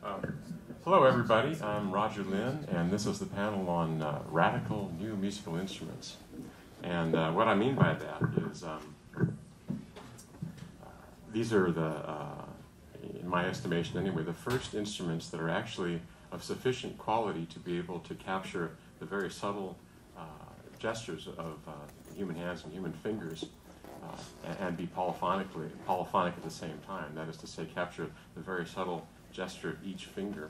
Hello, everybody. I'm Roger Linn, and this is the panel on radical new musical instruments. And what I mean by that is these are in my estimation anyway, the first instruments that are actually of sufficient quality to be able to capture the very subtle gestures of human hands and human fingers and be polyphonic at the same time. That is to say, capture the very subtle gesture of each finger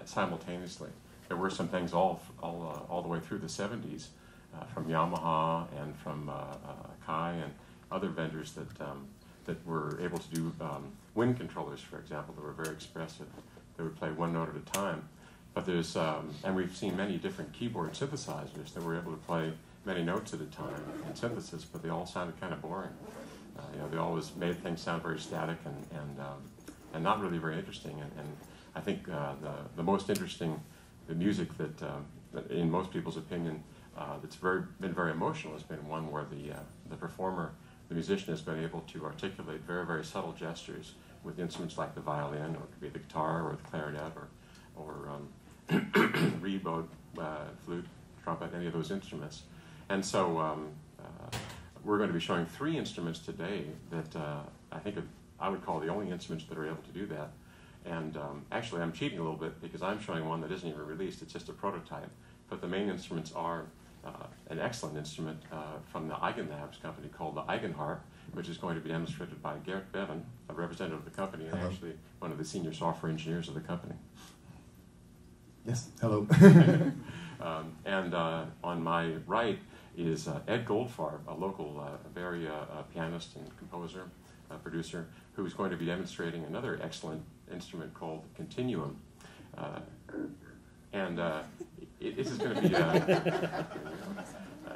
simultaneously. There were some things all the way through the 70s from Yamaha and from Kai and other vendors that were able to do wind controllers, for example, that were very expressive. They would play one note at a time. But there's, and we've seen many different keyboard synthesizers that were able to play many notes at a time in synthesis, but they all sounded kind of boring. They always made things sound very static and not really very interesting. And I think the most interesting, the music that in most people's opinion, that's been very emotional has been one where the performer, the musician, has been able to articulate very, very subtle gestures with instruments like the violin, or it could be the guitar, or the clarinet, or reed, bow, flute, trumpet, any of those instruments. And so we're going to be showing 3 instruments today that I would call the only instruments that are able to do that. And actually, I'm cheating a little bit because I'm showing one that isn't even released. It's just a prototype. But the main instruments are an excellent instrument from the Igen company called the Eigenharp, which is going to be demonstrated by Geert Bevin, a representative of the company, and actually one of the senior software engineers of the company. Yes, hello. And on my right is Ed Goldfarb, a local pianist and composer, producer, who is going to be demonstrating another excellent instrument called Continuum. This is going to be,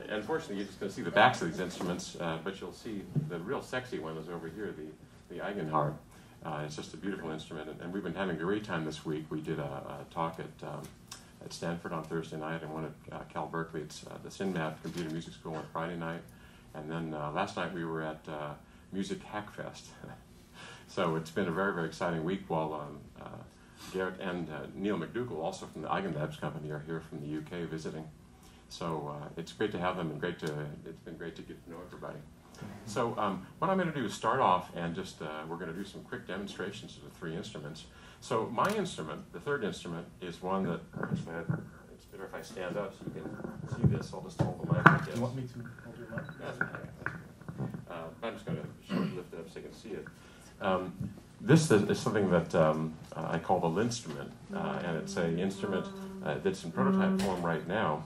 unfortunately, you're just going to see the backs of these instruments, but you'll see the real sexy one is over here, the Eigenharp. It's just a beautiful instrument, and we've been having a great time this week. We did a talk at Stanford on Thursday night, and one at Cal Berkeley. It's the SynMath Computer Music School on Friday night, and then last night we were at Music Hackfest. So it's been a very, very exciting week while Garrett and Neil McDougall, also from the Igen company, are here from the UK visiting. So it's great to have them, and it's been great to get to know everybody. So what I'm going to do is start off and just, we're going to do some quick demonstrations of the 3 instruments. So my instrument, the 3rd instrument, is one that, actually, it's better if I stand up so you can see this. I'll just hold the mic like this. Do you want me to hold your mic? That's okay. I'm just going to lift it up so you can see it. This is something that I call the LinnStrument, and it's an instrument that's in prototype form right now.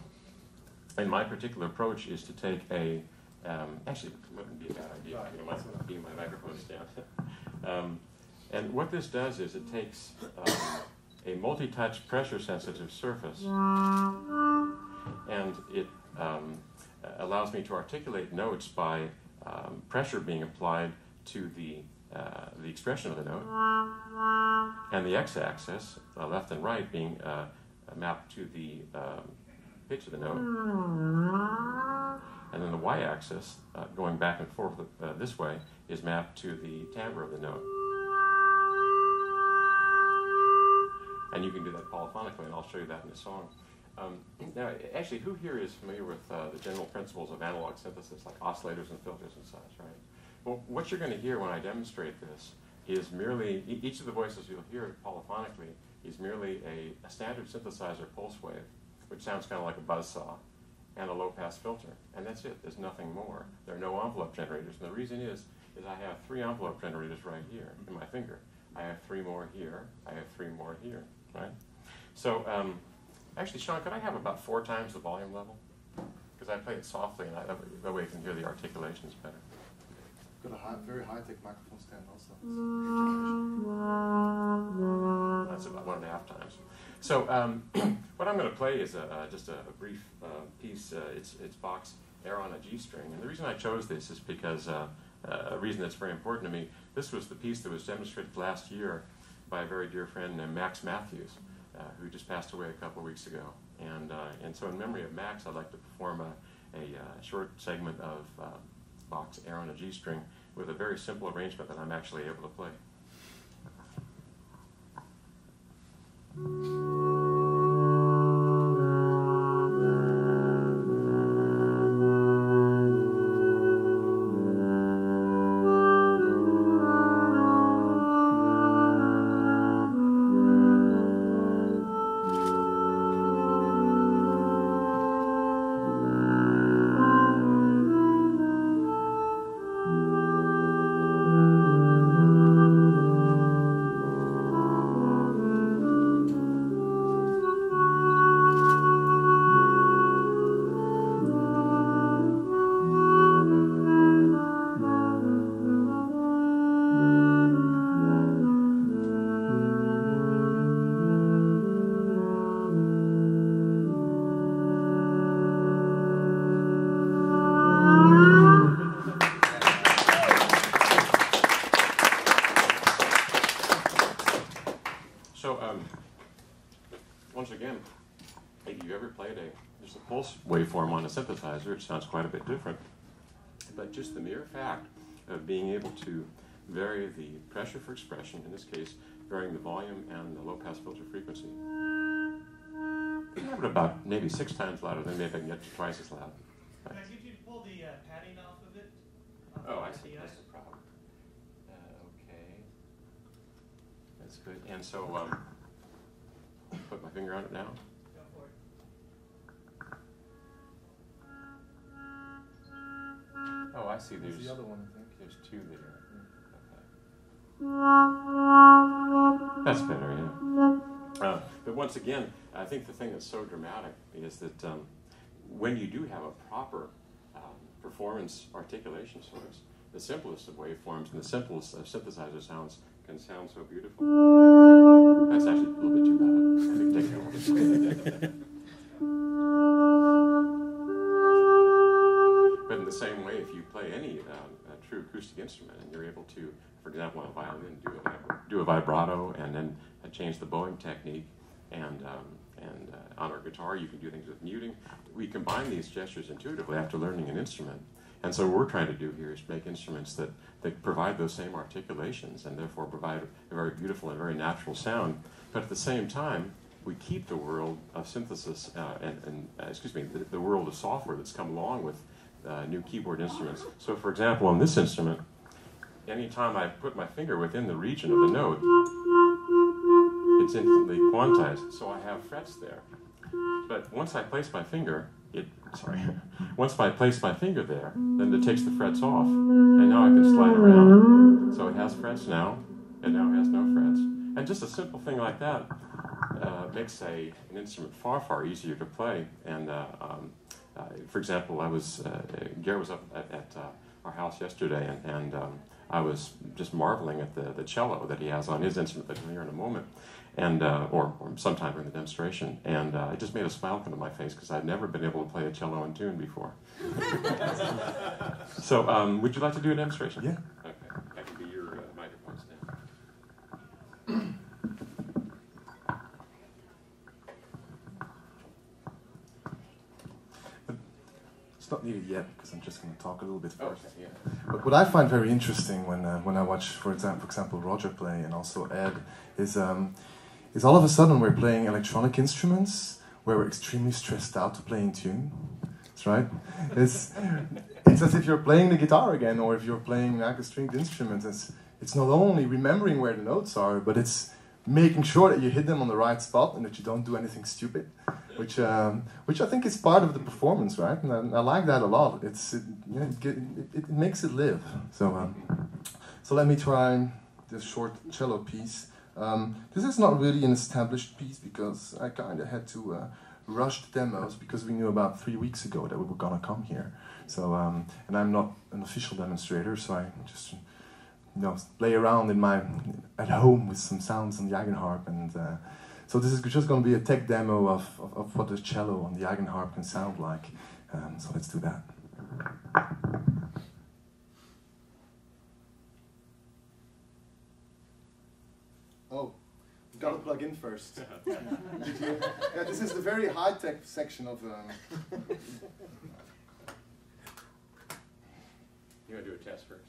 And my particular approach is to take actually, it wouldn't be a bad idea. Might be my microphone stand. And what this does is it takes a multi-touch pressure-sensitive surface, and it allows me to articulate notes by pressure being applied to the expression of the note, and the x-axis, left and right, being mapped to the pitch of the note, and then the y-axis, going back and forth this way, is mapped to the timbre of the note. And you can do that polyphonically, and I'll show you that in the song. Now, actually, who here is familiar with the general principles of analog synthesis, like oscillators and filters and such, right? Well, what you're going to hear when I demonstrate this is merely, each of the voices you'll hear polyphonically is merely a standard synthesizer pulse wave, which sounds kind of like a buzzsaw, and a low-pass filter. And that's it. There's nothing more. There are no envelope generators. And the reason is I have 3 envelope generaters right here in my finger. I have 3 more here. I have 3 more here, right? So, actually, Sean, could I have about 4 times the volume level? Because I play it softly, and that way you can hear the articulations better. Got a very high-tech microphone stand also. That's about 1.5 times. So what I'm going to play is just a brief piece. It's Bach's Air on a G string. And the reason I chose this is because a reason that's very important to me. This was the piece that was demonstrated last year by a very dear friend named Max Matthews, who just passed away a couple of weeks ago. And so in memory of Max, I'd like to perform a short segment of Bach's Air on a G string with a very simple arrangement that I'm actually able to play. Once again, if you ever played just a pulse waveform on a synthesizer, it sounds quite a bit different. But just the mere fact of being able to vary the pressure for expression, in this case, varying the volume and the low-pass filter frequency, but about maybe 6 times louder, then maybe I can get to twice as loud. Can I get you to pull the padding off of it? Oh, I see. That's the problem. Okay. That's good. And so, put my finger on it now. Go for it. Oh, I see. There's the other one, I think. There's 2 there. Okay. That's better, yeah. But once again, I think the thing that's so dramatic is that when you do have a proper performance articulation source, the simplest of waveforms and the simplest of synthesizer sounds can sound so beautiful. That's actually a little bit too loud. I think take it over. But in the same way, if you play any true acoustic instrument and you're able to, for example, on a violin, do a vibrato and then change the bowing technique, and on our guitar you can do things with muting. We combine these gestures intuitively after learning an instrument. And so what we're trying to do here is make instruments that provide those same articulations and therefore provide a very beautiful and very natural sound. But at the same time, we keep the world of synthesis the world of software that's come along with new keyboard instruments. So for example, on this instrument, anytime I put my finger within the region of the note, it's instantly quantized, so I have frets there. But once I place my finger, once I place my finger there, then it takes the frets off, and now I can slide around. So it has frets now, and now it has no frets. And just a simple thing like that makes an instrument far, far easier to play. And for example, Geert was up at our house yesterday, and I was just marveling at the cello that he has on his instrument that we'll hear in a moment, and or sometime during the demonstration, and it just made a smile come to my face because I'd never been able to play a cello in tune before. So, would you like to do a demonstration? Yeah. Okay, that can be your microphone stand. It's not needed yet because I'm just going to talk a little bit first. Okay, yeah. But what I find very interesting when I watch, for example, Roger play and also Ed, is all of a sudden we're playing electronic instruments where we're extremely stressed out to play in tune. That's right. It's as if you're playing the guitar again, or if you're playing like a stringed instrument. It's not only remembering where the notes are, but it's making sure that you hit them on the right spot and that you don't do anything stupid, which I think is part of the performance, right? And I like that a lot. It makes it live. So let me try this short cello piece. This is not really an established piece because I kind of had to rush the demos because we knew about 3 weeks ago that we were gonna come here. So and I'm not an official demonstrator, so I just play around at home with some sounds on the Eigenharp, and so this is just going to be a tech demo of what the cello on the Eigenharp can sound like. So let's do that. Oh, you got to plug in first. Yeah, this is the very high-tech section of. You want to do a test first?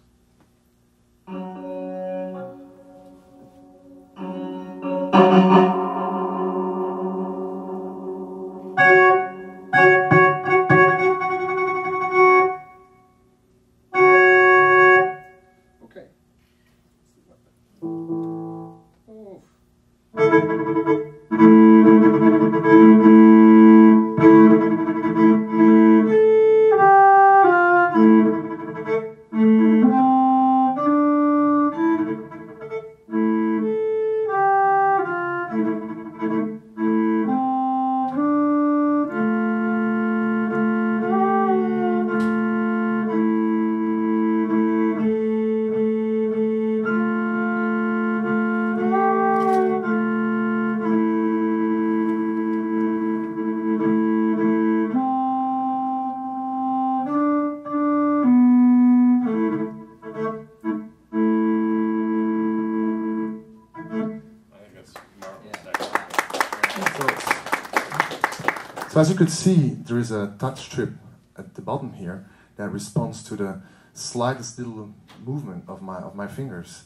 So as you could see, there is a touch strip at the bottom here that responds to the slightest little movement of my fingers,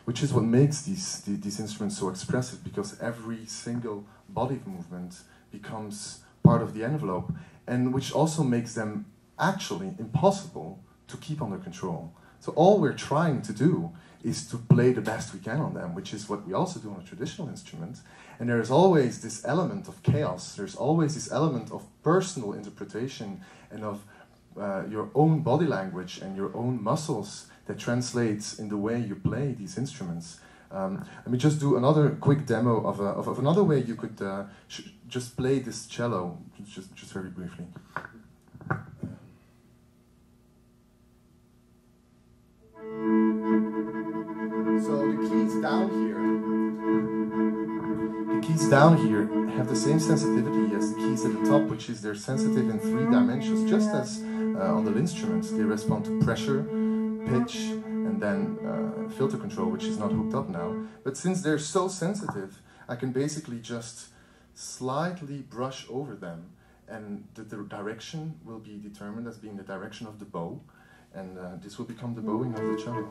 which is what makes these instruments so expressive, because every single body movement becomes part of the envelope, and which also makes them actually impossible to keep under control. So all we're trying to do is to play the best we can on them, which is what we also do on a traditional instrument. And there is always this element of chaos. There's always this element of personal interpretation and of your own body language and your own muscles that translates in the way you play these instruments. Let me just do another quick demo of another way you could just play this cello, just very briefly. So the keys down here have the same sensitivity as the keys at the top, which is they're sensitive in 3 dimensions, just as on the Linstruments. They respond to pressure, pitch, and then filter control, which is not hooked up now. But since they're so sensitive, I can basically just slightly brush over them, and the direction will be determined as being the direction of the bow, and this will become the bowing of the cello.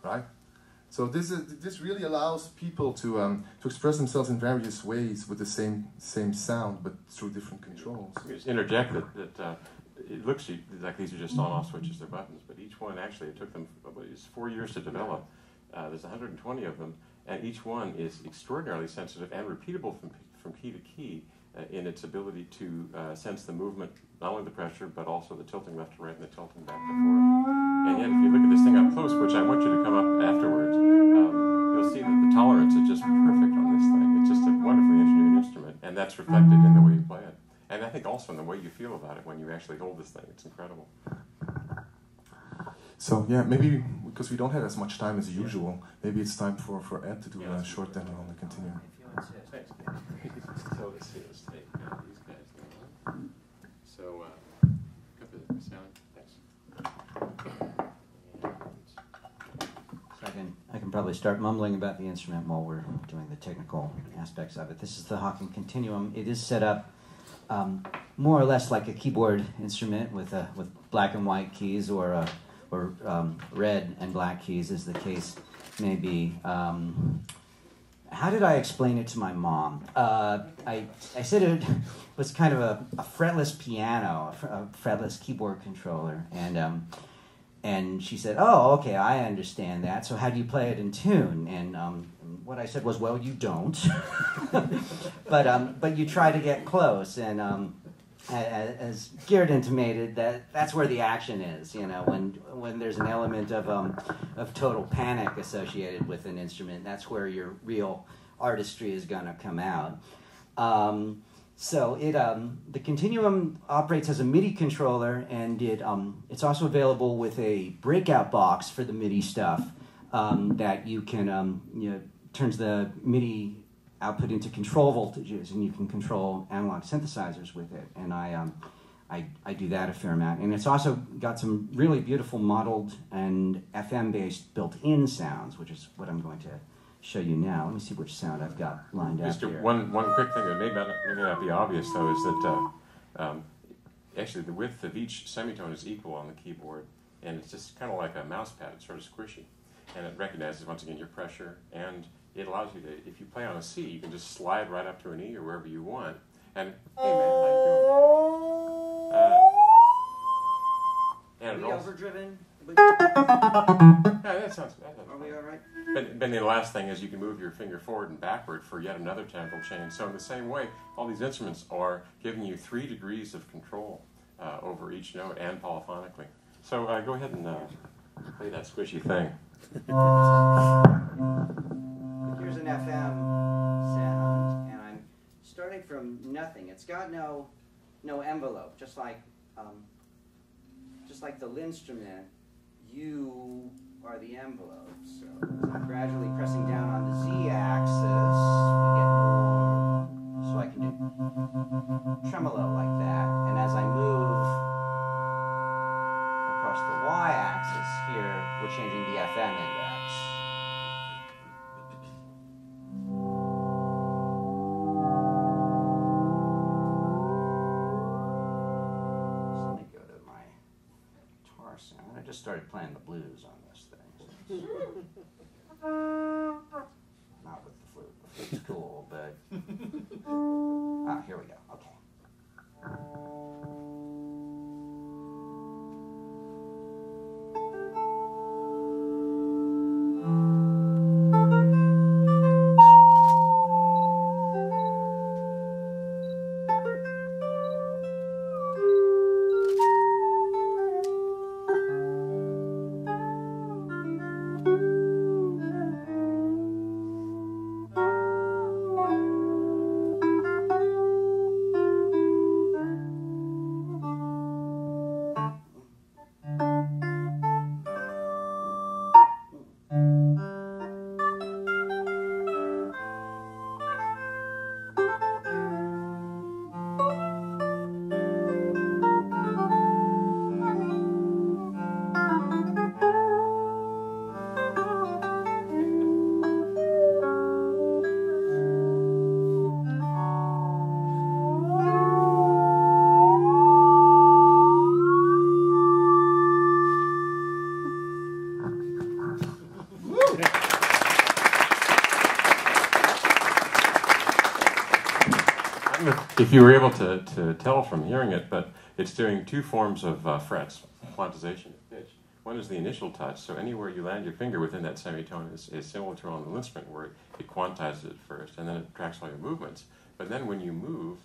Right? So this really allows people to express themselves in various ways with the same sound, but through different controls. Just interject that it looks like these are just on-off switches, they're buttons, but each one actually, it took them 4 years to develop. There's 120 of them, and each one is extraordinarily sensitive and repeatable from key to key in its ability to sense the movement, not only the pressure, but also the tilting left to right and the tilting back to forth. And yet, if you look at this thing up close, which I want you to come up afterwards, you'll see that the tolerance is just perfect on this thing. It's just a wonderfully engineered instrument, and that's reflected in the way you play it. And I think also in the way you feel about it when you actually hold this thing. It's incredible. So yeah, maybe because we don't have as much time as usual, maybe it's time for Ed to do a short demo on the Continuum. Thanks. So let's see, let's take these guys now. So, cut the sound. Thanks. So I can probably start mumbling about the instrument while we're doing the technical aspects of it. This is the Hawken Continuum. It is set up more or less like a keyboard instrument with black and white keys, or red and black keys, as the case may be. How did I explain it to my mom? I said it was kind of a fretless piano, a fretless keyboard controller, and she said, "Oh, okay, I understand that. So how do you play it in tune?" And what I said was, "Well, you don't, but you try to get close." And as Geert intimated, that's where the action is. You know, when there's an element of total panic associated with an instrument, that's where your real artistry is going to come out. So the Continuum operates as a MIDI controller, and it's also available with a breakout box for the MIDI stuff that you can turns the MIDI output into control voltages, and you can control analog synthesizers with it. And I do that a fair amount. And it's also got some really beautiful modeled and FM-based built-in sounds, which is what I'm going to show you now. Let me see which sound I've got lined up here. One quick thing that may not be obvious, though, is that actually the width of each semitone is equal on the keyboard, and it's just kind of like a mouse pad. It's sort of squishy. And it recognizes, once again, your pressure, and it allows you to, if you play on a C, you can just slide right up to an E or wherever you want. And, hey man, how you doing? Are we overdriven? That sounds bad. Are we all right? But then the last thing is you can move your finger forward and backward for yet another temporal change. So in the same way, all these instruments are giving you 3 degrees of control over each note and polyphonically. So go ahead and play that squishy thing. Here's an FM sound, and I'm starting from nothing. It's got no envelope, just like the Linstrument. You are the envelope. So as I'm gradually pressing down on the Z-axis, we get more. So I can do tremolo like that, and as I move started playing the blues on this thing. Not with the flute. The flute's cool, but here we go. Okay. If you were able to tell from hearing it, but it's doing two forms of frets, quantization of pitch. One is the initial touch, so anywhere you land your finger within that semitone is similar to on the LinnStrument, where it quantizes it first, and then it tracks all your movements. But then when you move,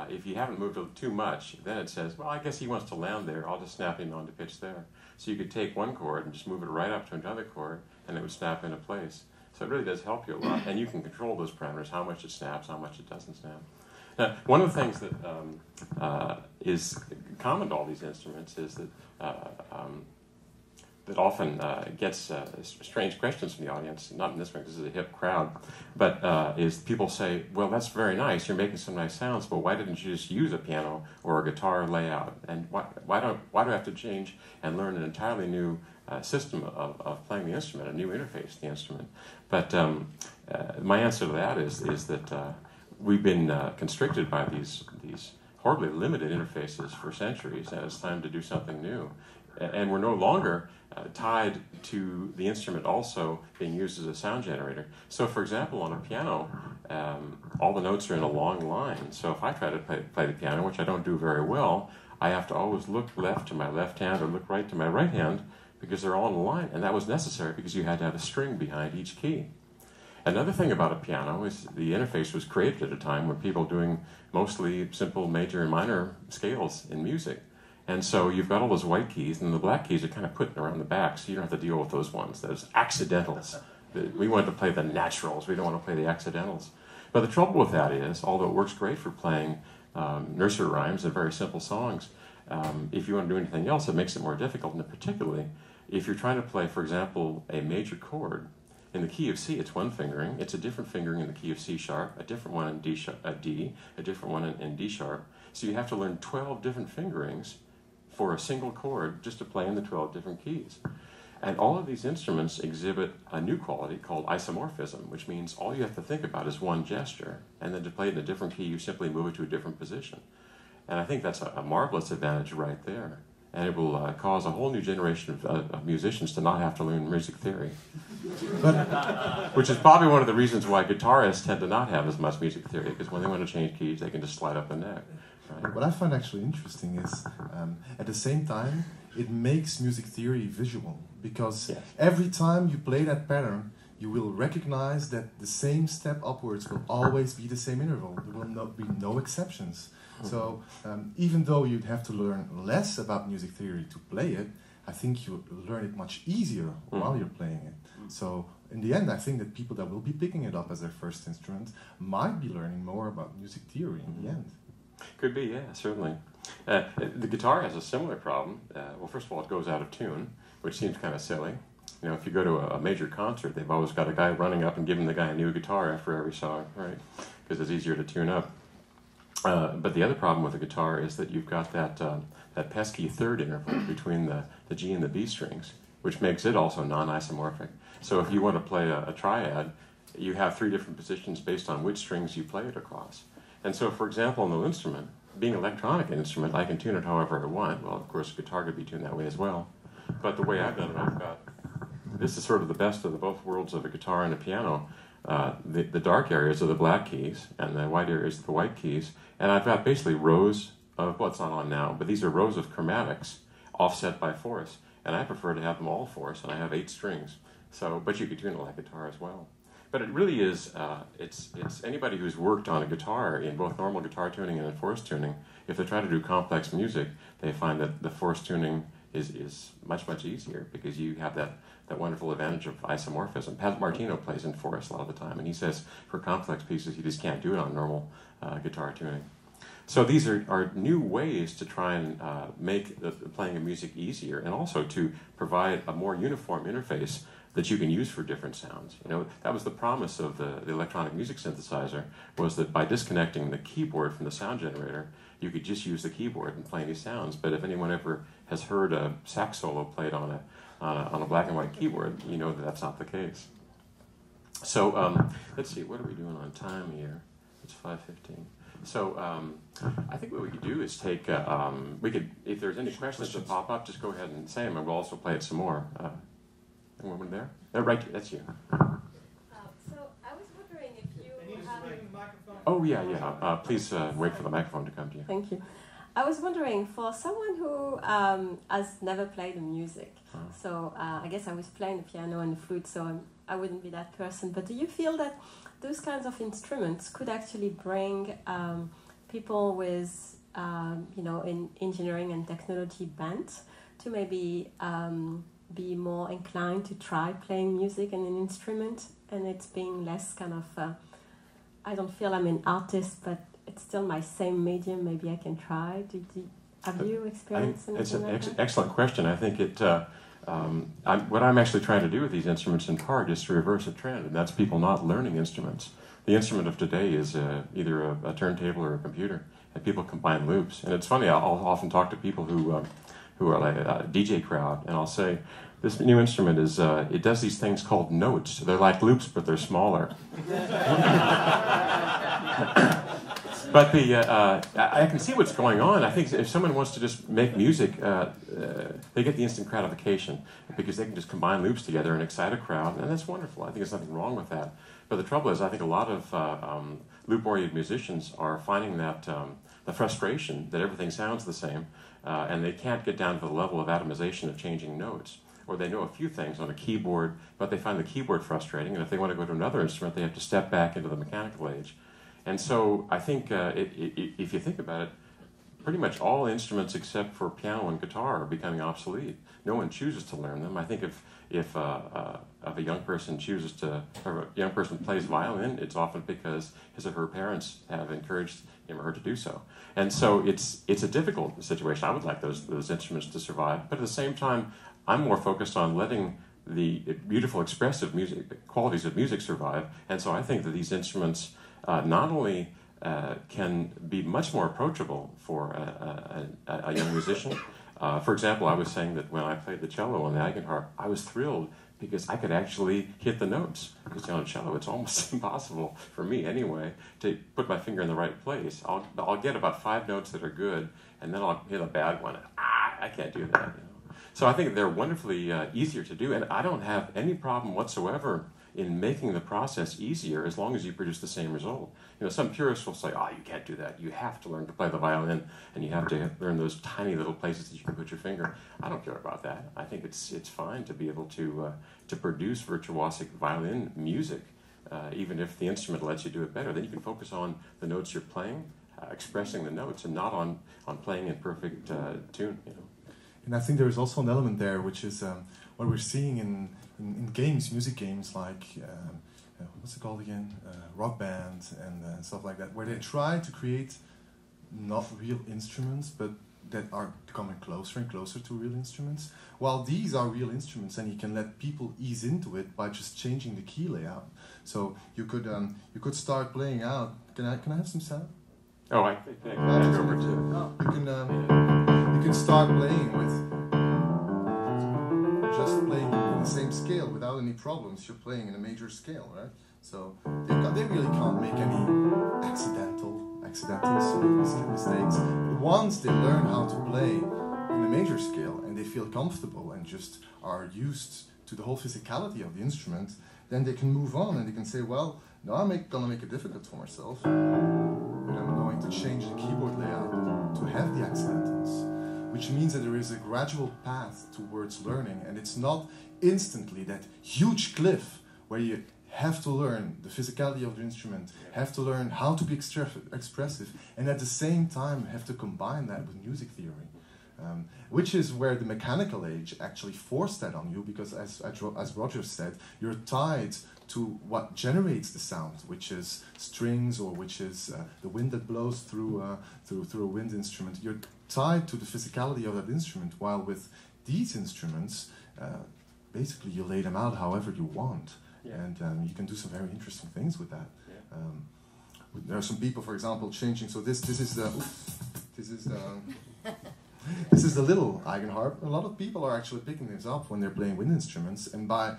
if you haven't moved too much, then it says, well, I guess he wants to land there, I'll just snap him onto pitch there. So you could take one chord and just move it right up to another chord, and it would snap into place. So it really does help you a lot, and you can control those parameters, how much it snaps, how much it doesn't snap. Now, one of the things that is common to all these instruments is that that often gets strange questions from the audience, not in this one because this is a hip crowd, but is people say, well, that's very nice, you're making some nice sounds, but why didn't you just use a piano or a guitar layout? And why do I have to change and learn an entirely new system of playing the instrument, a new interface to the instrument? But my answer to that is that we've been constricted by these horribly limited interfaces for centuries, and it's time to do something new. And we're no longer tied to the instrument also being used as a sound generator. So, for example, on a piano, all the notes are in a long line. So if I try to play the piano, which I don't do very well, I have to always look left to my left hand or look right to my right hand because they're all in a line. And that was necessary because you had to have a string behind each key. Another thing about a piano is the interface was created at a time when people were doing mostly simple major and minor scales in music. And so you've got all those white keys, and the black keys are kind of put around the back, so you don't have to deal with those ones, those accidentals. We want to play the naturals, we don't want to play the accidentals. But the trouble with that is, although it works great for playing nursery rhymes and very simple songs, if you want to do anything else, it makes it more difficult, and particularly if you're trying to play, for example, a major chord. In the key of C, it's one fingering. It's a different fingering in the key of C sharp, a different one in D, a different one in D sharp. So you have to learn 12 different fingerings for a single chord just to play in the 12 different keys. And all of these instruments exhibit a new quality called isomorphism, which means all you have to think about is one gesture, and then to play it in a different key, you simply move it to a different position. And I think that's a marvelous advantage right there. And it will cause a whole new generation of musicians to not have to learn music theory. Which is probably one of the reasons why guitarists tend to not have as much music theory, because when they want to change keys, they can just slide up the neck. Right? What I find actually interesting is, at the same time, it makes music theory visual, because every time you play that pattern, you will recognize that the same step upwards will always be the same interval. There will not be no exceptions. So even though you'd have to learn less about music theory to play it, I think you learn it much easier while you're playing it. So in the end, I think that people that will be picking it up as their first instrument might be learning more about music theory in the end. Could be, yeah, certainly. The guitar has a similar problem. Well, first of all, it goes out of tune, which seems kind of silly. You know, if you go to a major concert, they've always got a guy running up and giving the guy a new guitar after every song, right? Because it's easier to tune up. But the other problem with the guitar is that you've got that pesky third interval between the G and the B strings, which makes it also non-isomorphic. So if you want to play a triad, you have 3 different positions based on which strings you play it across. And so, for example, on the LinnStrument, being an electronic instrument, I can tune it however I want. Well, of course, guitar could be tuned that way as well. But the way I've done it, I've got, this is sort of the best of the both worlds of a guitar and a piano. The dark areas are the black keys, and the white areas are the white keys. And I've got basically rows of, well, it's not on now, but these are rows of chromatics offset by fourths. And I prefer to have them all fourths, and I have 8 strings. So, but you could tune it like guitar as well. But it really is, it's anybody who's worked on a guitar in both normal guitar tuning and in forced tuning, if they try to do complex music, they find that the forced tuning is much, much easier because you have that wonderful advantage of isomorphism. Pat Martino plays in forest a lot of the time, and he says for complex pieces, you just can't do it on normal guitar tuning. So these are new ways to try and make the playing of music easier, and also to provide a more uniform interface that you can use for different sounds. You know, that was the promise of the electronic music synthesizer, was that by disconnecting the keyboard from the sound generator, you could just use the keyboard and play any sounds. But if anyone ever has heard a sax solo played on a black and white keyboard, you know that that's not the case. So let's see, what are we doing on time here? It's 5:15. So I think what we could do is take, we could, if there's any questions that pop up, just go ahead and say them, and we'll also play it some more. Anyone there? Right, that's you. So I was wondering if you have... Oh, yeah. Please wait for the microphone to come to you. Thank you. I was wondering, for someone who has never played music, so I guess I was playing the piano and the flute, so I wouldn't be that person, but do you feel that those kinds of instruments could actually bring people with, in engineering and technology bent to maybe be more inclined to try playing music and an instrument, and it's being less kind of, I don't feel I'm an artist, but it's still my same medium, maybe I can try. Have you experienced anything like that? It's an excellent question. I think it, what I'm actually trying to do with these instruments in part is to reverse a trend, and that's people not learning instruments. The instrument of today is either a turntable or a computer, and people combine loops. And it's funny, I'll often talk to people who are like a DJ crowd, and I'll say, this new instrument is, it does these things called notes. They're like loops, but they're smaller. But I can see what's going on. I think if someone wants to just make music, they get the instant gratification because they can just combine loops together and excite a crowd, and that's wonderful. I think there's nothing wrong with that. But the trouble is, I think a lot of loop-oriented musicians are finding that the frustration that everything sounds the same, and they can't get down to the level of atomization of changing notes. Or they know a few things on a keyboard, but they find the keyboard frustrating, and if they want to go to another instrument, they have to step back into the mechanical age. And so I think if you think about it, pretty much all instruments except for piano and guitar are becoming obsolete. No one chooses to learn them. I think if a young person chooses to, or a young person plays violin, it's often because his or her parents have encouraged him or her to do so. And so it's a difficult situation. I would like those instruments to survive, but at the same time, I'm more focused on letting the beautiful expressive music qualities of music survive. And so I think that these instruments not only can be much more approachable for a young musician. For example, I was saying that when I played the cello on the Eigenharp, I was thrilled because I could actually hit the notes. Because on a cello, it's almost impossible, for me anyway, to put my finger in the right place. I'll get about 5 notes that are good, and then I'll hit a bad one. I can't do that. So I think they're wonderfully easier to do, and I don't have any problem whatsoever in making the process easier as long as you produce the same result. Some purists will say, oh, you can't do that. You have to learn to play the violin, and you have to learn those tiny little places that you can put your finger. I don't care about that. I think it's fine to be able to produce virtuosic violin music, even if the instrument lets you do it better. Then you can focus on the notes you're playing, expressing the notes, and not on playing in perfect tune. And I think there is also an element there, which is what we're seeing in games, music games like, what's it called again? Rock Band and stuff like that, where they try to create not real instruments, but that are coming closer and closer to real instruments. While these are real instruments, and you can let people ease into it by just changing the key layout. So you could start playing out. Can I have some sound? Oh, I think over too. You can start playing with just playing in the same scale without any problems. You're playing in a major scale, right? So they really can't make any accidentals, make mistakes. Once they learn how to play in a major scale and they feel comfortable and just are used to the whole physicality of the instrument, then they can move on and they can say, well, now I'm gonna make it difficult for myself, but I'm going to change the keyboard layout to have the accidentals, which means that there is a gradual path towards learning, and it's not instantly that huge cliff where you have to learn the physicality of the instrument, have to learn how to be expressive, and at the same time have to combine that with music theory. Which is where the mechanical age actually forced that on you, because as Roger said, you're tied to what generates the sound, which is strings or which is the wind that blows through a wind instrument. You're tied to the physicality of that instrument, while with these instruments, basically you lay them out however you want. Yeah. And you can do some very interesting things with that. Yeah. There are some people, for example, changing. So this is the this is the little Eigenharp. A lot of people are actually picking this up when they're playing wind instruments, and by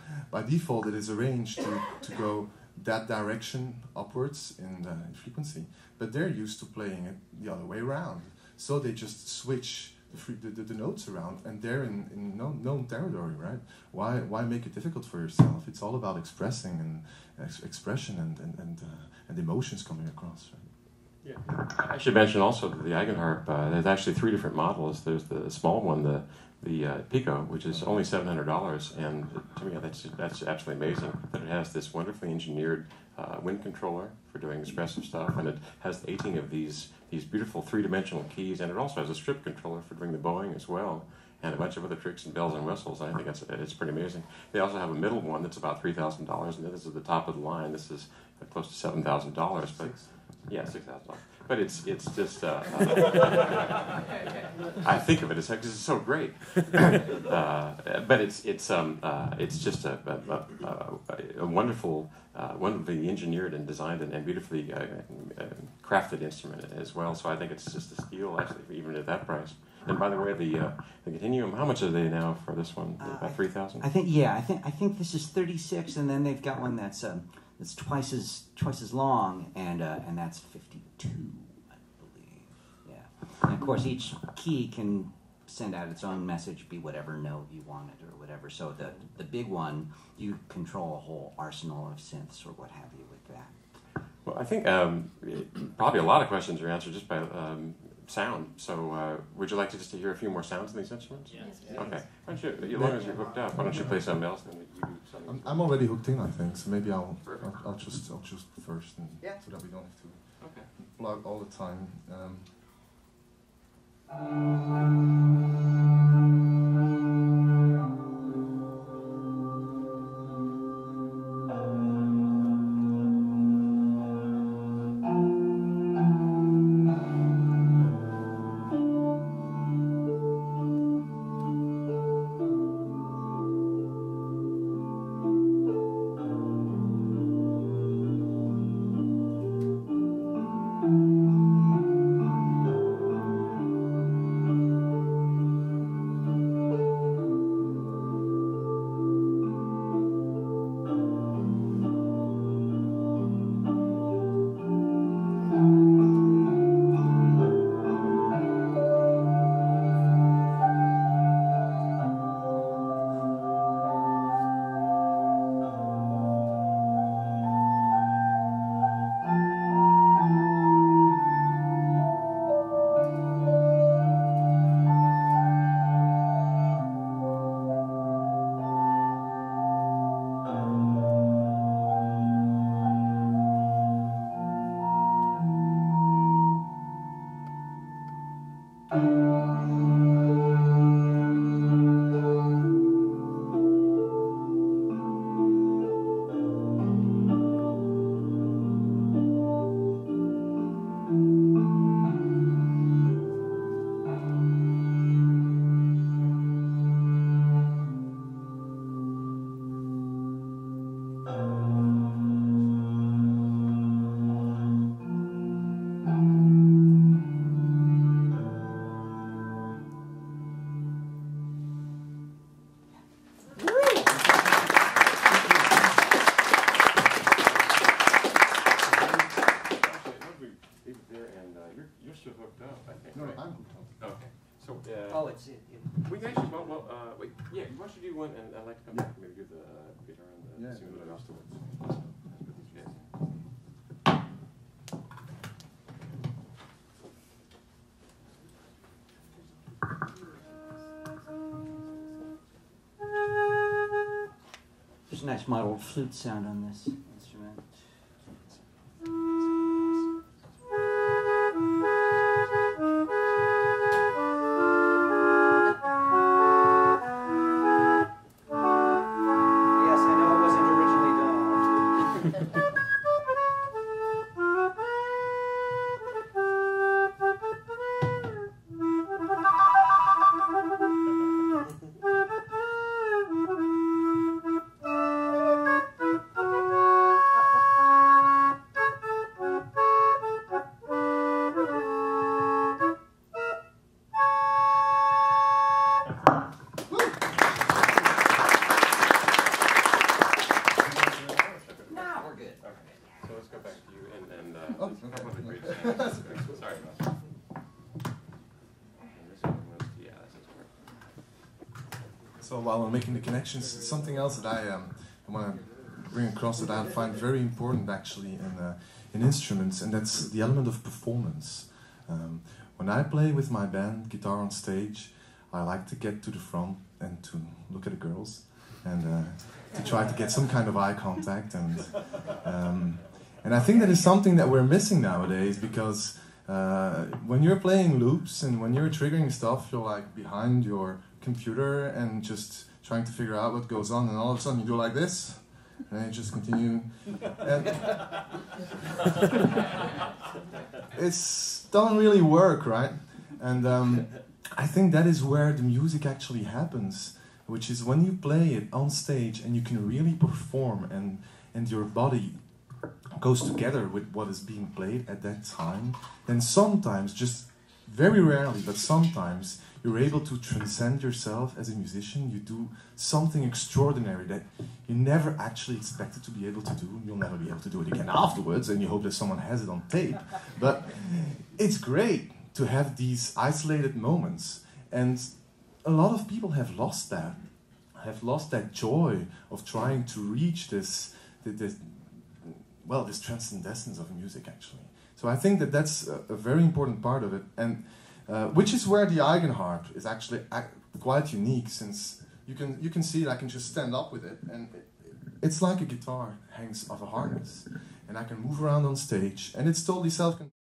default it is arranged to go that direction upwards in frequency. But they're used to playing it the other way around, so they just switch the notes around, and they're in known territory, right? Why make it difficult for yourself? It's all about expressing and expression and emotions coming across, right? Yeah. I should mention also that the Eigenharp, there's actually 3 different models. There's the small one, the Pico, which is only $700, and to me that's absolutely amazing that it has this wonderfully engineered wind controller for doing expressive stuff, and it has 18 of these beautiful 3-dimensional keys, and it also has a strip controller for doing the bowing as well, and a bunch of other tricks and bells and whistles. I think it's pretty amazing. They also have a middle one that's about $3,000, and this is the top of the line. This is close to $7,000, but yeah, $6,000. But it's just I think of it as because it's so great. But it's just a wonderful, wonderfully engineered and designed and beautifully crafted instrument as well. So I think it's just a steal, actually, even at that price. And by the way, the Continuum, how much are they now for this one? About $3,000. I think this is 36, and then they've got one that's twice as long, and that's 52, I believe. Yeah, and of course each key can send out its own message, be whatever note you want it or whatever. So the big one, you control a whole arsenal of synths or what have you with that. Well, I think probably a lot of questions are answered just by sound. So would you like to just hear a few more sounds in these instruments? Yes. Okay. Why don't you, as long as you're hooked up, why don't you play something else? And you do something. I'm already hooked in, I think. So maybe I'll choose first, and so that we don't have to plug all the time. and I'd like to come back and maybe do the guitar and the singular afterwards. There's a nice mottled flute sound on this instrument. Yes, I know it wasn't originally done. So while we're making the connections, something else that I want to bring across that I find very important actually in instruments, and that's the element of performance. When I play with my band guitar on stage, I like to get to the front and to look at the girls and to try to get some kind of eye contact, and I think that is something that we're missing nowadays, because when you're playing loops and when you're triggering stuff, you're like behind your computer and just trying to figure out what goes on, and all of a sudden you do like this and you just continue, and it doesn't really work, right? And I think that is where the music actually happens, which is when you play it on stage and you can really perform, and your body goes together with what is being played at that time. Then sometimes, just very rarely, but sometimes, you're able to transcend yourself as a musician. You do something extraordinary that you never actually expected to be able to do. You'll never be able to do it again afterwards, and you hope that someone has it on tape. But it's great to have these isolated moments, and a lot of people have lost that joy of trying to reach this transcendence of music, actually. So I think that that's a very important part of it, and which is where the Eigenharp is actually quite unique, since you can see it. I can just stand up with it, and it's like a guitar hangs off a harness, and I can move around on stage, and it's totally self-contained.